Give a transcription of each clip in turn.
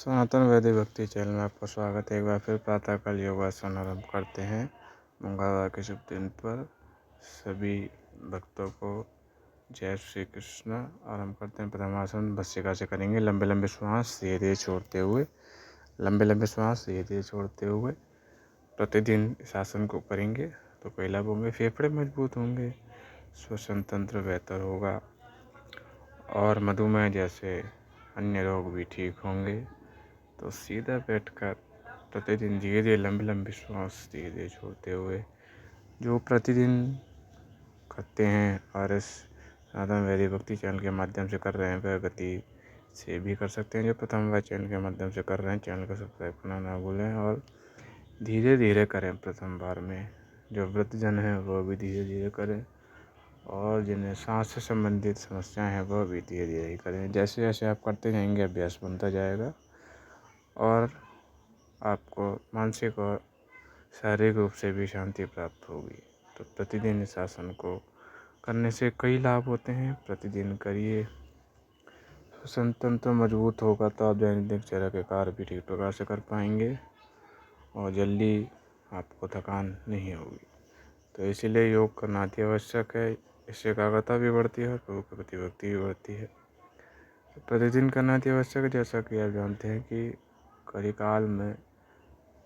सनातन वैदिक भक्ति चैनल में आपका स्वागत है। एक बार फिर प्रातःकाल योगासन आरंभ करते हैं। मंगलवार के शुभ दिन पर सभी भक्तों को जय श्री कृष्ण। आरंभ करते हैं। प्रथम आसन भस्त्रिका से करेंगे। लंबे लंबे श्वास धीरे धीरे छोड़ते हुए प्रतिदिन इस आसन को करेंगे तो कई लाभ होंगे। फेफड़े मजबूत होंगे, श्वसन तंत्र बेहतर होगा और मधुमेह जैसे अन्य रोग भी ठीक होंगे। तो सीधा बैठकर प्रतिदिन धीरे धीरे लंबी श्वास धीरे धीरे छोड़ते हुए जो प्रतिदिन करते हैं और इस सनातन वैदिक भक्ति चैनल के माध्यम से कर रहे हैं वह गति से भी कर सकते हैं। जो प्रथम बार चैनल के माध्यम से कर रहे हैं, चैनल को सब्सक्राइब करना ना भूलें और धीरे धीरे करें। प्रथम बार में जो वृद्धजन हैं वो भी धीरे धीरे करें और जिन्हें सांस से संबंधित समस्याएं हैं वह भी धीरे धीरे ही करें। जैसे जैसे आप करते जाएंगे अभ्यास बनता जाएगा और आपको मानसिक और शारीरिक रूप से भी शांति प्राप्त होगी। तो प्रतिदिन इस आसन को करने से कई लाभ होते हैं। प्रतिदिन करिए, श्वसन तंत्र मजबूत होगा तो आप दैनिक दिनचर्या के कार्य भी ठीक प्रकार से कर पाएंगे और जल्दी आपको थकान नहीं होगी। तो इसीलिए योग करना अति आवश्यक है। इससे एकाग्रता भी बढ़ती है और प्रभु के प्रति भक्ति भी बढ़ती है। तो प्रतिदिन करना अति आवश्यक है। जैसा कि आप जानते हैं कि कलिकाल में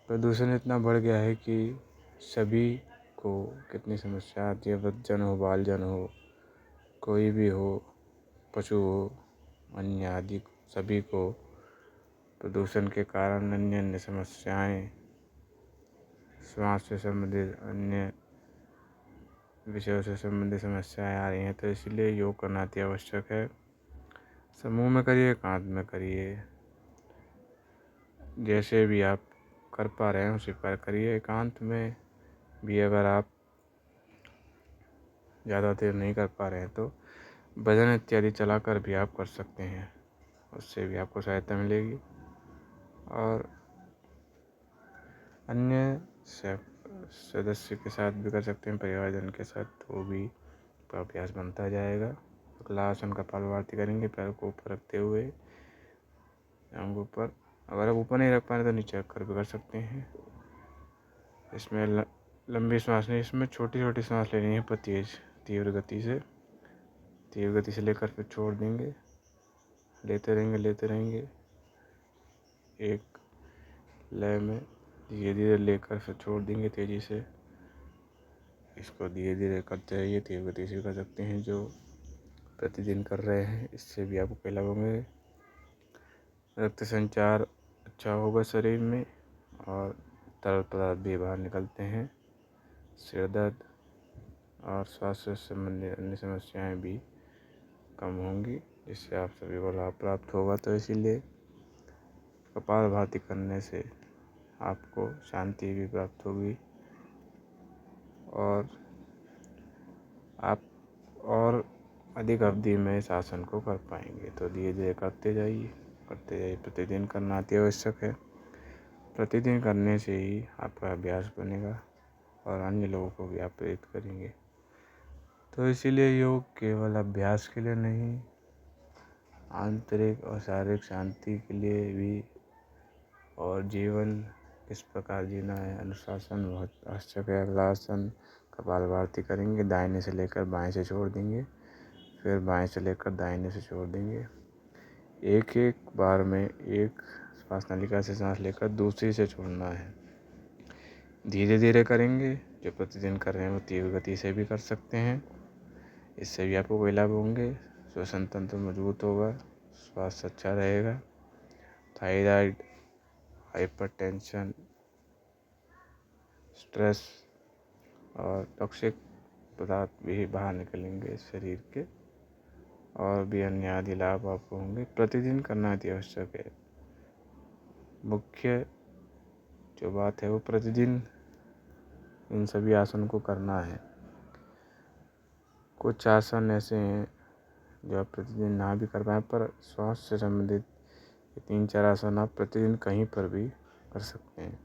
प्रदूषण इतना बढ़ गया है कि सभी को कितनी समस्या आती है। वृद्धजन हो, बालजन हो, कोई भी हो, पशु हो, अन्य आदि सभी को प्रदूषण के कारण अन्य अन्य समस्याएं, श्वास से संबंधित अन्य विषयों से संबंधित समस्याएं आ रही हैं। तो इसलिए योग करना अति आवश्यक है। समूह में करिए, एकांत में करिए, जैसे भी आप कर पा रहे हैं उसी पर करिए। एकांत में भी अगर आप ज़्यादा देर नहीं कर पा रहे हैं तो भजन इत्यादि चलाकर भी आप कर सकते हैं, उससे भी आपको सहायता मिलेगी। और अन्य सदस्य के साथ भी कर सकते हैं, परिवारजन के साथ, तो भी अभ्यास बनता जाएगा। आसन कपालभाति करेंगे, पैर को ऊपर रखते हुए अंगों पर। अगर आप ऊपर नहीं रख पा रहे तो नीचे रखकर भी कर सकते हैं। इसमें लंबी सांस नहीं, इसमें छोटी छोटी सांस लेनी है पर तीव्र गति से लेकर फिर छोड़ देंगे। लेते रहेंगे एक लय में, धीरे धीरे लेकर फिर छोड़ देंगे तेज़ी से। इसको धीरे धीरे करते रहिए, तीव्र गति से कर सकते हैं। जो प्रतिदिन कर रहे हैं इससे भी आपको कई लाभ होंगे। रक्त संचार अच्छा होगा शरीर में और तरल पदार्थ भी बाहर निकलते हैं। सिर दर्द और स्वास्थ्य से संबंधित अन्य समस्याएं भी कम होंगी, जिससे आप सभी को लाभ प्राप्त होगा। तो इसीलिए कपालभाति करने से आपको शांति भी प्राप्त होगी और आप और अधिक अवधि में इस आसन को कर पाएंगे। तो धीरे धीरे करते जाइए। प्रतिदिन करना अति आवश्यक है। प्रतिदिन करने से ही आपका अभ्यास बनेगा और अन्य लोगों को भी आप प्रेरित करेंगे। तो इसीलिए योग केवल अभ्यास के लिए नहीं, आंतरिक और शारीरिक शांति के लिए भी, और जीवन किस प्रकार जीना है, अनुशासन बहुत आवश्यक है। अगलासन कपालभाति करेंगे, दाहिने से लेकर बाएं से छोड़ देंगे, फिर बाएं से लेकर दाहिने से छोड़ देंगे। एक एक बार में एक श्वास नलिका से सांस लेकर दूसरी से छोड़ना है। धीरे धीरे करेंगे। जो प्रतिदिन कर रहे हैं वो तीव्र गति से भी कर सकते हैं, इससे भी आपको कोई लाभ होंगे। श्वसन तंत्र मजबूत होगा, स्वास्थ्य अच्छा रहेगा, थायराइड, हाइपरटेंशन, स्ट्रेस और टॉक्सिक पदार्थ भी बाहर निकलेंगे शरीर के, और भी अन्य आदि लाभ आपको होंगे। प्रतिदिन करना अति आवश्यक है। मुख्य जो बात है वो प्रतिदिन इन सभी आसन को करना है। कुछ आसन ऐसे हैं जो आप प्रतिदिन ना भी कर पाएँ, पर श्वास से संबंधित 3-4 आसन आप प्रतिदिन कहीं पर भी कर सकते हैं।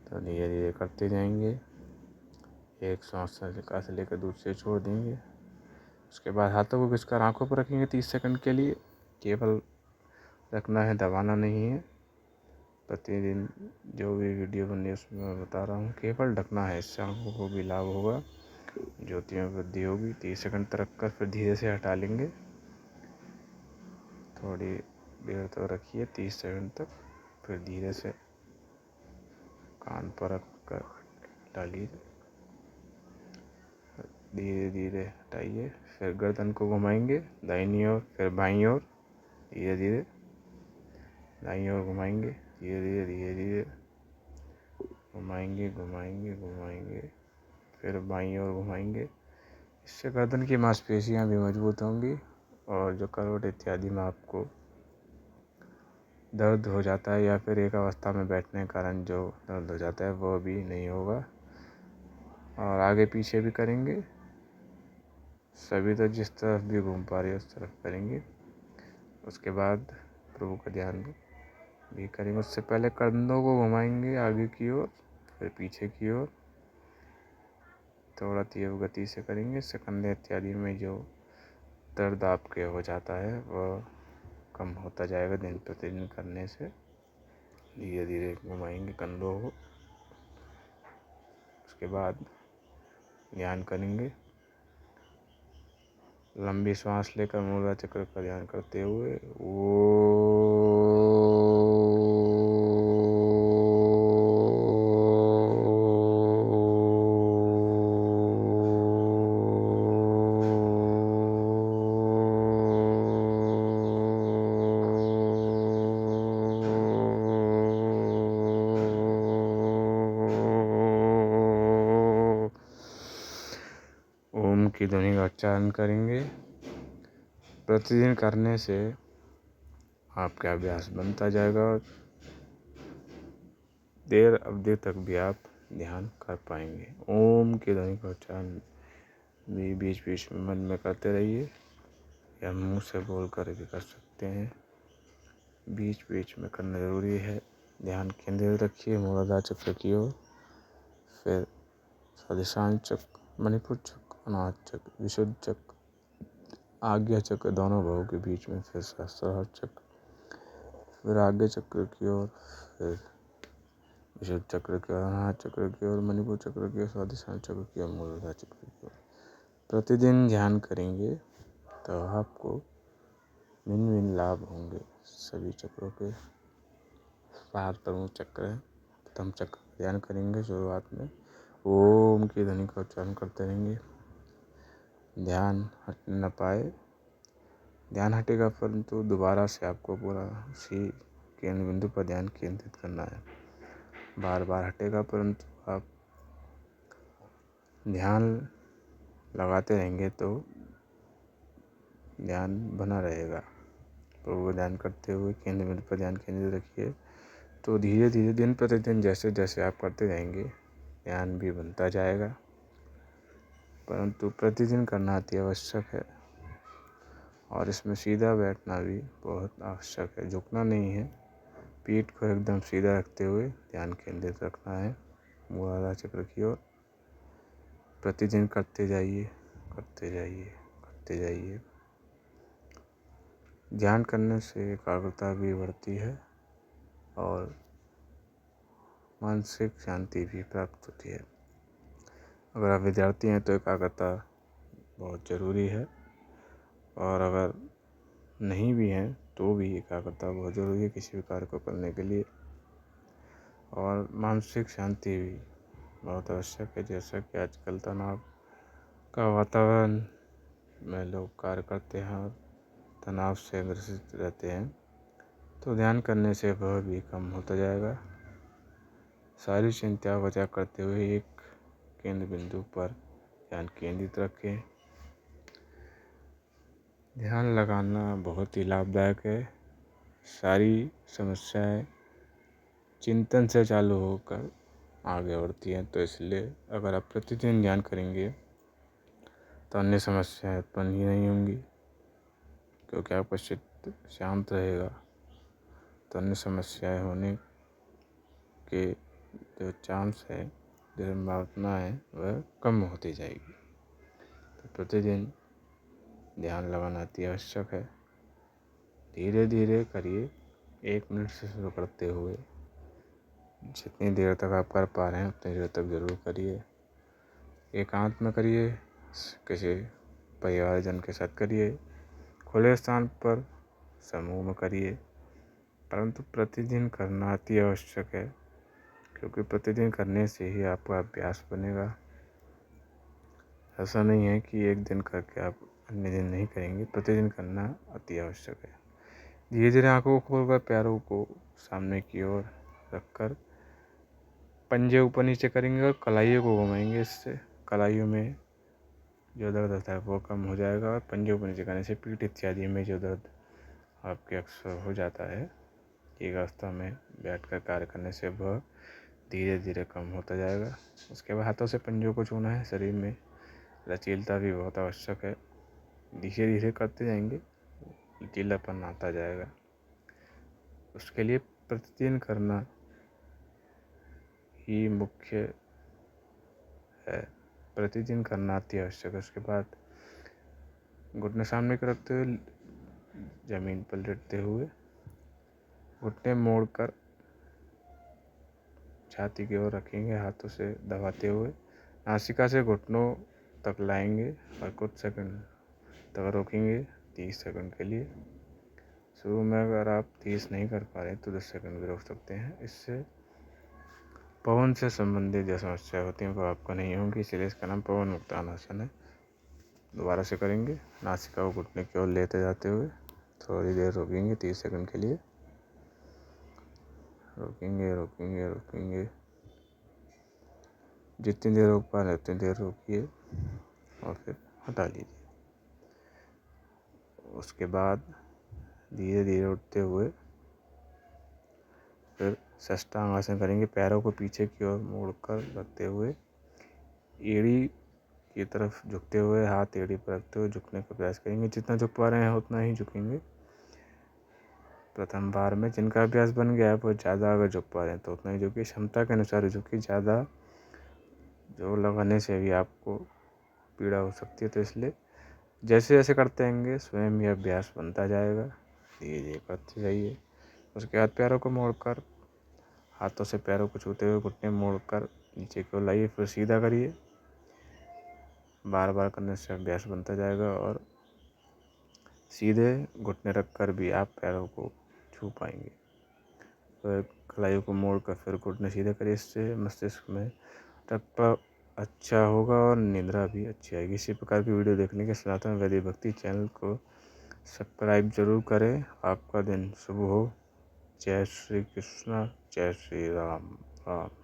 तो धीरे धीरे करते जाएंगे। एक श्वास से लेकर दूसरे छोड़ देंगे। उसके बाद हाथों को घिसकर आंखों पर रखेंगे 30 सेकंड के लिए। केवल रखना है, दबाना नहीं है। प्रतिदिन जो भी वीडियो बनी है उसमें मैं बता रहा हूँ, केवल ढकना है, इससे आँखों को भी लाभ होगा, ज्योति में वृद्धि होगी। 30 सेकंड तक रखकर फिर धीरे से हटा लेंगे। थोड़ी देर तक रखिए 30 सेकंड तक, फिर धीरे से कान पर रख कर डालिए, धीरे धीरे हटाइए। फिर गर्दन को घुमाएंगे दाहिनी ओर, फिर बाईं ओर, धीरे धीरे दाईं ओर घुमाएंगे, धीरे धीरे धीरे धीरे घुमाएंगे घुमाएंगे घुमाएंगे, फिर बाईं ओर घुमाएंगे। इससे गर्दन की मांसपेशियां भी मजबूत होंगी और जो करवट इत्यादि में आपको दर्द हो जाता है या फिर एक अवस्था में बैठने के कारण जो दर्द हो जाता है वो भी नहीं होगा। और आगे पीछे भी करेंगे, सभी तो जिस तरफ भी घूम पा रही है उस तरफ करेंगे। उसके बाद प्रभु का ध्यान भी करेंगे। उससे पहले कंधों को घुमाएंगे आगे की ओर, फिर पीछे की ओर, थोड़ा तीव्र गति से करेंगे। इससे कंधे इत्यादि में जो दर्द आपके हो जाता है वह कम होता जाएगा दिन प्रतिदिन करने से। धीरे धीरे घुमाएंगे कंधों को। उसके बाद ध्यान करेंगे, लंबी सांस लेकर मूलाधार चक्र का ध्यान करते हुए ओम की ध्वनि का उच्चारण करेंगे। प्रतिदिन करने से आपका अभ्यास बनता जाएगा और देर अवधि तक भी आप ध्यान कर पाएंगे। ओम की ध्वनि का उच्चारण भी बीच बीच में मन में करते रहिए या मुंह से बोल कर भी कर सकते हैं, बीच बीच में करना ज़रूरी है। ध्यान केंद्रित रखिए मूलाधार चक्र की ओर, फिर स्वादिष्ठान चक्र, मणिपुर चक्र, अनाहत चक्र, विशुद्ध चक्र, आज्ञा चक्र दोनों भावों के बीच में, फिर सहस्त्रार चक्र, फिर आज्ञा चक्र की ओर, फिर विशुद्ध चक्र की ओर, अनाहत चक्र की ओर, मणिपुर चक्र की ओर, स्वादिष्ठान चक्र की ओर, मूलाधार चक्र की ओर। प्रतिदिन ध्यान करेंगे तो आपको भिन्न भिन्न लाभ होंगे। सभी चक्रों के 7 प्रमुख चक्र हैं। प्रथम चक्र ध्यान करेंगे शुरुआत में, ओम की ध्वनि का उच्चारण करते रहेंगे। ध्यान हट न पाए, ध्यान हटेगा परंतु दोबारा से आपको पूरा उसी केंद्र बिंदु पर ध्यान केंद्रित करना है। बार बार हटेगा परंतु आप ध्यान लगाते रहेंगे तो ध्यान बना रहेगा। प्रभु को ध्यान करते हुए केंद्र बिंदु पर ध्यान केंद्रित रखिए तो धीरे धीरे दिन प्रतिदिन जैसे जैसे आप करते जाएंगे ध्यान भी बनता जाएगा। परंतु प्रतिदिन करना अति आवश्यक है और इसमें सीधा बैठना भी बहुत आवश्यक है। झुकना नहीं है, पीठ को एकदम सीधा रखते हुए ध्यान केंद्रित रखना है मूलाधार चक्र की ओर। प्रतिदिन करते जाइए करते जाइए करते जाइए। ध्यान करने से एकाग्रता भी बढ़ती है और मानसिक शांति भी प्राप्त होती है। अगर आप विद्यार्थी हैं तो एकाग्रता बहुत ज़रूरी है, और अगर नहीं भी हैं तो भी एकाग्रता बहुत ज़रूरी है किसी भी कार्य को करने के लिए। और मानसिक शांति भी बहुत आवश्यक है, जैसा कि आजकल तनाव का वातावरण में लोग कार्य करते हैं और तनाव से ग्रसित रहते हैं, तो ध्यान करने से वह भी कम होता जाएगा। सारी चिंता को त्याग करते हुए एक केंद्र बिंदु पर ध्यान केंद्रित रखें। ध्यान लगाना बहुत ही लाभदायक है। सारी समस्याएं चिंतन से चालू होकर आगे बढ़ती हैं, तो इसलिए अगर आप प्रतिदिन ध्यान करेंगे तो अन्य समस्याएं उत्पन्न ही नहीं होंगी, क्योंकि आपका चित्त शांत रहेगा तो अन्य समस्याएं होने के जो चांस है, जो संभावना है, वह कम होती जाएगी। तो प्रतिदिन ध्यान लगाना अति आवश्यक है। धीरे धीरे करिए, 1 मिनट से शुरू करते हुए जितनी देर तक आप कर पा रहे हैं उतनी देर तक ज़रूर करिए। एकांत में करिए, किसी परिवारजन के साथ करिए, खुले स्थान पर समूह में करिए, परंतु प्रतिदिन करना अति आवश्यक है, क्योंकि प्रतिदिन करने से ही आपका अभ्यास बनेगा। ऐसा नहीं है कि एक दिन करके आप अन्य दिन नहीं करेंगे, प्रतिदिन करना अति आवश्यक है। धीरे धीरे आंखों को खोलकर पैरों को सामने की ओर रखकर पंजे ऊपर नीचे करेंगे और कलाइयों को घुमाएंगे। इससे कलाइयों में जो दर्द होता है वो कम हो जाएगा, और पंजे ऊपर नीचे करने से पीठ इत्यादि में जो दर्द आपके अक्सर हो जाता है, एक अवस्था में बैठकर कार्य करने से वह धीरे धीरे कम होता जाएगा। उसके बाद हाथों से पंजों को छूना है। शरीर में लचीलता भी बहुत आवश्यक है। धीरे धीरे करते जाएंगे, लचीलापन आता जाएगा। उसके लिए प्रतिदिन करना ही मुख्य है, प्रतिदिन करना अति आवश्यक है। उसके बाद घुटने सामने को रखते हुए जमीन पर लेटते हुए घुटने मोड़कर छाती की ओर रखेंगे, हाथों से दबाते हुए नासिका से घुटनों तक लाएंगे और कुछ सेकंड तक रोकेंगे, 30 सेकंड के लिए। शुरू में अगर आप 30 नहीं कर पा रहे तो 10 सेकंड भी रोक सकते हैं। इससे पवन से संबंधित जो समस्या होती हैं वो आपको नहीं होंगी, इसलिए इसका नाम पवन मुक्तानासन है। दोबारा से करेंगे। नासिका को घुटने की ओर लेते जाते हुए थोड़ी देर रोकेंगे, 30 सेकंड के लिए। रोकेंगे रोकेंगे रोकेंगे, जितनी देर रोक पा रहे उतनी देर रोकिए और फिर हटा लीजिए। उसके बाद धीरे धीरे उठते हुए फिर साष्टांग आसन करेंगे। पैरों को पीछे की ओर मोड़कर रखते हुए एड़ी की तरफ झुकते हुए, हाथ एड़ी पर रखते हुए झुकने का प्रयास करेंगे। जितना झुक पा रहे हैं उतना ही झुकेंगे। प्रथम बार में जिनका अभ्यास बन गया है वो ज़्यादा अगर झुक पा रहे हैं तो उतना ही झुकिए, क्षमता के अनुसार झुकिए। ज़्यादा जोर लगाने से भी आपको पीड़ा हो सकती है, तो इसलिए जैसे जैसे करते रहेंगे स्वयं ही अभ्यास बनता जाएगा। धीरे धीरे करते जाइए। उसके बाद पैरों को मोड़कर, हाथों से पैरों को छूते हुए घुटने मोड़कर नीचे की ओर लाइए, फिर सीधा करिए। बार बार करने से अभ्यास बनता जाएगा और सीधे घुटने रखकर भी आप पैरों को छू पाएंगे। फिर कलाइयों को मोड़कर फिर घुटने सीधे करिए। इससे मस्तिष्क में रक्त अच्छा होगा और निद्रा भी अच्छी आएगी। इसी प्रकार की वीडियो देखने के सनातन वैदिक भक्ति चैनल को सब्सक्राइब जरूर करें। आपका दिन शुभ हो। जय श्री कृष्ण, जय श्री राम। राम।